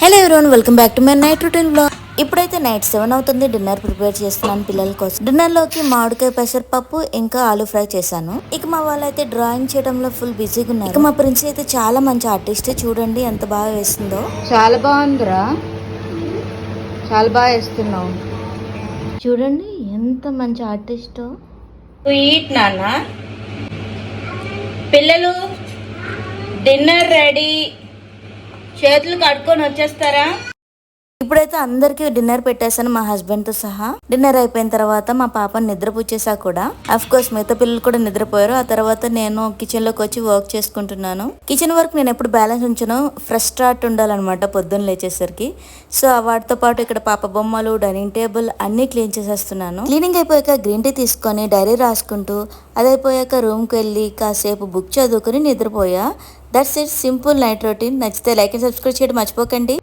Hello everyone, welcome back to my night routine vlog. ఇప్పుడైతే night 7 అవుతుంది. Dinner prepare చేస్తున్నాను పిల్లల కోసం. డిన్నర్ లోకి మామిడికాయ పెసరపప్పు ఇంకా ఆలు ఫ్రై చేశాను. ఇక మా వాళ్ళైతే డ్రాయింగ్ చేయడంలో ఫుల్ బిజీగా ఉన్నారు. ఇక మా ప్రిన్స్ అయితే చాలా మంచి ఆర్టిస్ట్, చూడండి ఎంత బాగా వేస్తుందో. చాలా బాగుందిరా, చాలా బాగా వేస్తున్నావు. చూడండి ఎంత మంచి ఆర్టిస్టో. ఈట్ నాన్న. పిల్లలు డిన్నర్ రెడీ, చేతులు కట్టుకొని వచ్చేస్తారా? ఇప్పుడైతే అందరికి డిన్నర్ పెట్టేశాను, మా హస్బెండ్ తో సహా. డిన్నర్ అయిపోయిన తర్వాత మా పాపని నిద్రపుచ్చేసా కూడా. అఫ్ కోర్స్ మిగతా పిల్లలు కూడా నిద్రపోయారు. ఆ తర్వాత నేను కిచెన్ లోకి వచ్చి వర్క్ చేసుకుంటున్నాను. కిచెన్ వర్క్ నేను ఎప్పుడు బ్యాలెన్స్ ఉంచను, ఫ్రెష్ స్టార్ట్ ఉండాలన్నమాట పొద్దున్న లేచేసరికి. సో వాటితో పాటు ఇక్కడ పాప బొమ్మలు, డైనింగ్ టేబుల్ అన్ని క్లీన్ చేసేస్తున్నాను. క్లీనింగ్ అయిపోయాక గ్రీన్ టీ తీసుకొని డైరీ రాసుకుంటూ, అదైపోయాక రూమ్కి వెళ్ళి కాసేపు బుక్ చదువుకుని నిద్రపోయా. That's it, simple night routine. నచ్చితే లైక్ అండ్ సబ్స్క్రైబ్ చేయడం మర్చిపోకండి.